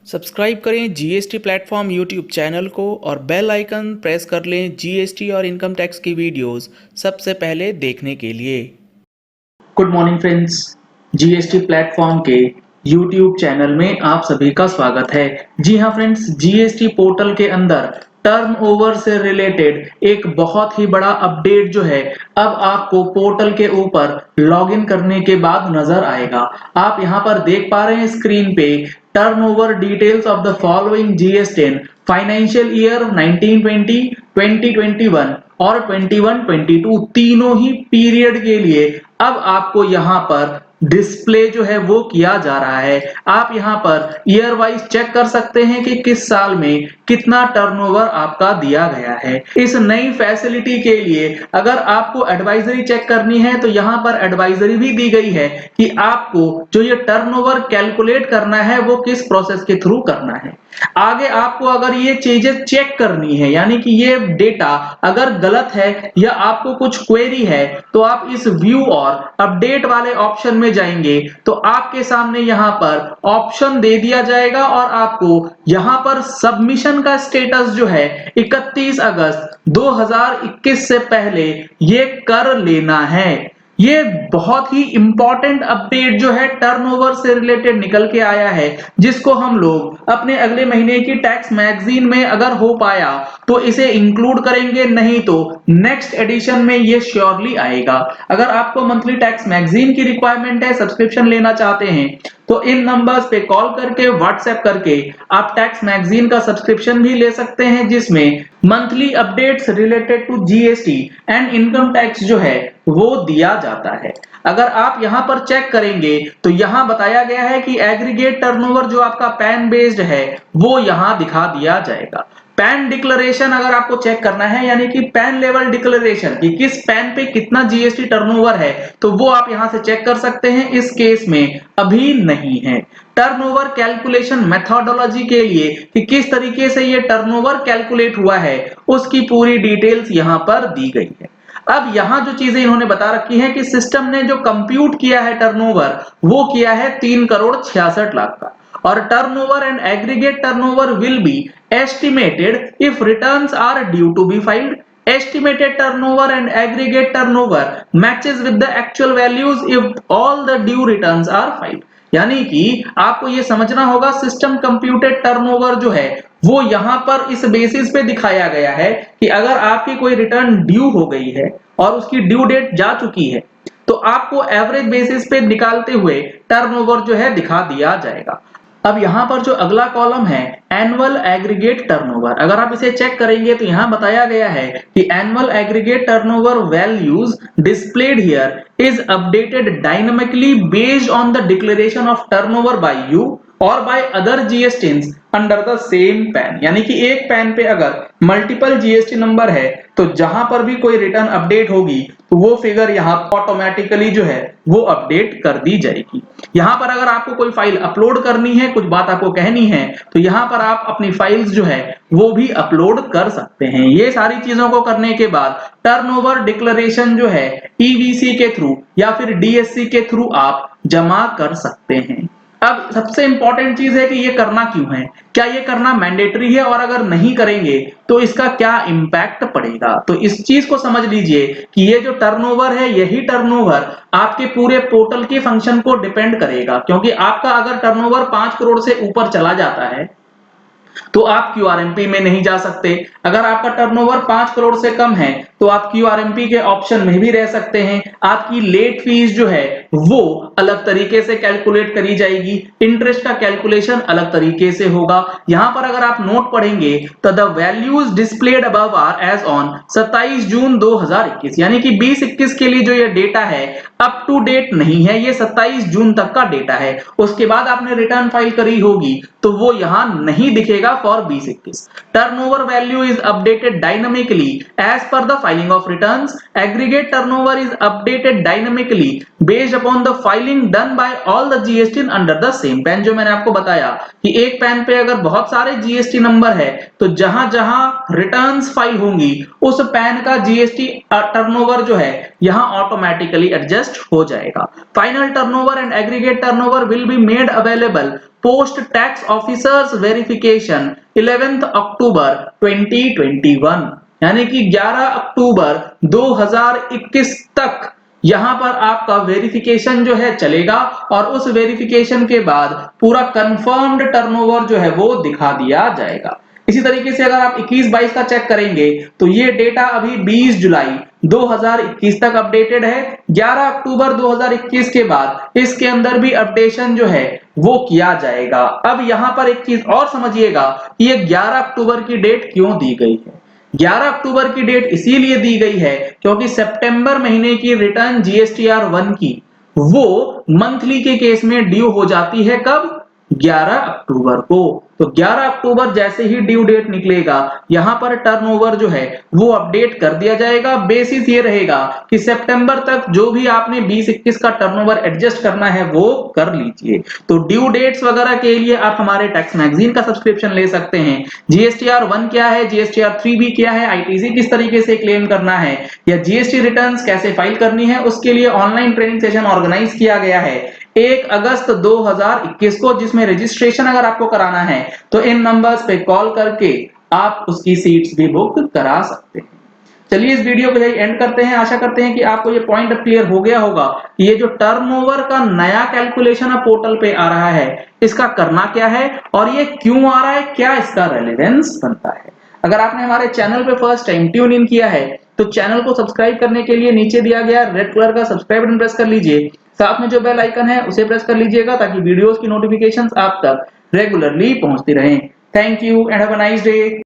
Subscribe करें GST platform YouTube channel को और बेल आइकन प्रेस कर लें जीएसटी और इनकम टैक्स की वीडियोस सबसे पहले देखने के लिए। Good morning friends, GST platform के यूट्यूब चैनल में आप सभी का स्वागत है। जी हाँ फ्रेंड्स, जीएसटी पोर्टल के अंदर टर्नओवर से रिलेटेड एक बहुत ही बड़ा अपडेट जो है अब आपको पोर्टल के ऊपर लॉगिन करने के बाद नजर आएगा। आप यहाँ पर देख पा रहे हैं स्क्रीन पे turnover details of the following जीएस10 फाइनेंशियल ईयर 1920, 2021 और 21-22 तीनों ही पीरियड के लिए अब आपको यहाँ पर डिस्प्ले जो है वो किया जा रहा है। आप यहाँ पर ईयर वाइज चेक कर सकते हैं कि किस साल में कितना टर्नओवर आपका दिया गया है। इस नई फैसिलिटी के लिए अगर आपको एडवाइजरी चेक करनी है तो यहाँ पर एडवाइजरी भी दी गई है कि आपको जो ये टर्नओवर कैलकुलेट करना है वो किस प्रोसेस के थ्रू करना है। आगे आपको अगर ये चीजें चेक करनी है, यानी कि ये डेटा अगर गलत है या आपको कुछ क्वेरी है, तो आप इस व्यू और अपडेट वाले ऑप्शन में जाएंगे तो आपके सामने यहाँ पर ऑप्शन दे दिया जाएगा और आपको यहाँ पर सबमिशन का स्टेटस जो है 31 अगस्त 2021 से पहले ये कर लेना है। ये बहुत ही इंपॉर्टेंट अपडेट जो है टर्नओवर से रिलेटेड निकल के आया है, जिसको हम लोग अपने अगले महीने की टैक्स मैगजीन में अगर हो पाया तो इसे इंक्लूड करेंगे, नहीं तो नेक्स्ट एडिशन में ये श्योरली आएगा। अगर आपको मंथली टैक्स मैगजीन की रिक्वायरमेंट है, सब्सक्रिप्शन लेना चाहते हैं, तो इन नंबर्स पे कॉल करके व्हाट्सएप करके आप टैक्स मैगजीन का सब्सक्रिप्शन भी ले सकते हैं, जिसमें monthly updates related to GST and income tax जो है वो दिया जाता है। अगर आप यहां पर चेक करेंगे तो यहां बताया गया है कि एग्रीगेट टर्नओवर जो आपका पैन बेस्ड है वो यहां दिखा दिया जाएगा। पैन डिक्लेरेशन अगर आपको चेक करना है, यानी कि पैन लेवल डिक्लेरेशन कि किस पैन पे कितना जीएसटी टर्नओवर है, तो वो आप यहां से चेक कर सकते हैं। इस केस में अभी नहीं है। टर्नओवर कैलकुलेशन मेथोडोलॉजी के लिए कि किस तरीके से ये टर्नओवर कैलकुलेट हुआ है उसकी पूरी डिटेल्स यहां पर दी गई है। अब यहां जो चीजें इन्होंने बता रखी है कि सिस्टम ने जो कंप्यूट किया है टर्नओवर वो किया है 3,66,00,000 का, और turnover and aggregate turnover will be estimated if returns are due to be filed. Estimated turnover and aggregate turnover matches with the actual values if all the due returns are filed। यानी कि आपको ये समझना होगा system computed turnover जो है वो यहां पर इस बेसिस पे दिखाया गया है कि अगर आपकी कोई रिटर्न ड्यू हो गई है और उसकी ड्यू डेट जा चुकी है तो आपको एवरेज बेसिस पे निकालते हुए टर्नओवर जो है दिखा दिया जाएगा। अब यहां पर जो अगला कॉलम है एनुअल एग्रीगेट टर्नओवर, अगर आप इसे चेक करेंगे तो यहां बताया गया है कि annual aggregate turnover values displayed here is updated dynamically based on the declaration of turnover by you और by other GSTINs under the same PAN. यानी कि एक पैन पे अगर मल्टीपल जीएसटी नंबर है तो जहां पर भी कोई रिटर्न अपडेट होगी तो वो फिगर यहाँ ऑटोमेटिकली जो है वो अपडेट कर दी जाएगी। यहाँ पर अगर आपको कोई फाइल अपलोड करनी है, कुछ बात आपको कहनी है, तो यहाँ पर आप अपनी फाइल्स जो है वो भी अपलोड कर सकते हैं। ये सारी चीजों को करने के बाद टर्नओवर डिक्लेरेशन जो है ईवीसी के थ्रू या फिर डीएससी के थ्रू आप जमा कर सकते हैं। अब सबसे इंपॉर्टेंट चीज है कि ये करना क्यों है, क्या ये करना मैंडेटरी है, और अगर नहीं करेंगे तो इसका क्या इंपैक्ट पड़ेगा। तो इस चीज को समझ लीजिए कि ये जो टर्नओवर है यही टर्नओवर आपके पूरे पोर्टल के फंक्शन को डिपेंड करेगा, क्योंकि आपका अगर टर्नओवर 5 करोड़ से ऊपर चला जाता है तो आप क्यूआरएमपी में नहीं जा सकते। अगर आपका टर्नओवर 5 करोड़ से कम है तो आप क्यूआरएमपी के ऑप्शन में भी रह सकते हैं। आपकी लेट फीस जो है वो अलग तरीके से कैलकुलेट करी जाएगी, इंटरेस्ट का कैलकुलेशन अलग तरीके से होगा। यहां पर अगर आप नोट पढ़ेंगे तो the values displayed above are as on 27 June 2021, यानी कि 2021 के लिए जो ये डेटा है अप टू डेट नहीं है, ये 27 जून तक का डेटा है। उसके बाद आपने रिटर्न फाइल करी होगी तो वो यहां नहीं दिखेगा for 2021। Turnover value is updated dynamically as per the filing of returns. Aggregate turnover is updated dynamically based upon the filing done by all the GST under the same PAN. जो मैंने आपको बताया कि एक पैन पे अगर बहुत सारे जीएसटी नंबर है तो जहां जहां रिटर्न्स फाइल होंगी उस पैन का जीएसटी टर्नओवर जो है यहां ऑटोमेटिकली एडजस्ट हो जाएगा। Final turnover and aggregate turnover will be made available post tax officers verification 11 अक्टूबर 2021, यानी कि 11 अक्टूबर 2021 तक यहां पर आपका वेरिफिकेशन जो है चलेगा और उस वेरिफिकेशन के बाद पूरा कंफर्म्ड टर्नओवर जो है वो दिखा दिया जाएगा। इसी तरीके से अगर आप 21-22 का चेक करेंगे तो ये डेटा अभी 20 जुलाई 2021 तक अपडेटेड है। 11 अक्टूबर 2021 के बाद इसके अंदर भी अपडेशन जो है वो किया जाएगा। अब यहां पर एक चीज और समझिएगा कि ये 11 अक्टूबर की डेट क्यों दी गई है। 11 अक्टूबर की डेट इसीलिए दी गई है क्योंकि सितंबर महीने की रिटर्न जीएसटीआर 1 की वो मंथली के केस में ड्यू हो जाती है कब? 11 अक्टूबर को। तो 11 अक्टूबर जैसे ही ड्यू डेट निकलेगा यहां पर टर्नओवर जो है वो अपडेट कर दिया जाएगा। बेसिस ये रहेगा कि सितंबर तक जो भी आपने 20-21 का टर्नओवर एडजस्ट करना है वो कर लीजिए। तो ड्यू डेट्स वगैरह के लिए आप हमारे टैक्स मैगजीन का सब्सक्रिप्शन ले सकते हैं। जीएसटीआर 1 क्या है, जीएसटीआर 3 भी क्या है, आईटीसी किस तरीके से क्लेम करना है या जीएसटी रिटर्न्स कैसे फाइल करनी है, उसके लिए ऑनलाइन ट्रेनिंग सेशन ऑर्गेनाइज किया गया है 1 अगस्त 2021 को, जिसमें रजिस्ट्रेशन अगर आपको कराना है तो इन नंबर्स पे कॉल करके आप उसकी सीट्स भी बुक करा सकते हैं। चलिए इस वीडियो को यही एंड करते हैं। आशा करते हैं कि आपको ये पॉइंट अब क्लियर हो गया होगा कि ये जो टर्नओवर का नया कैलकुलेशन अब पोर्टल पे आ रहा है इसका करना क्या है और ये क्यों आ रहा है, क्या इसका रेलेवेंस बनता है। अगर आपने हमारे चैनल पे फर्स्ट टाइम ट्यून इन किया है तो चैनल को सब्सक्राइब करने के लिए नीचे दिया गया रेड कलर का सब्सक्राइब बटन प्रेस कर लीजिए। साथ में जो बेल आइकन है उसे प्रेस कर लीजिएगा ताकि वीडियोस की नोटिफिकेशंस आप तक रेगुलरली पहुंचती रहें। Thank you and have a nice day.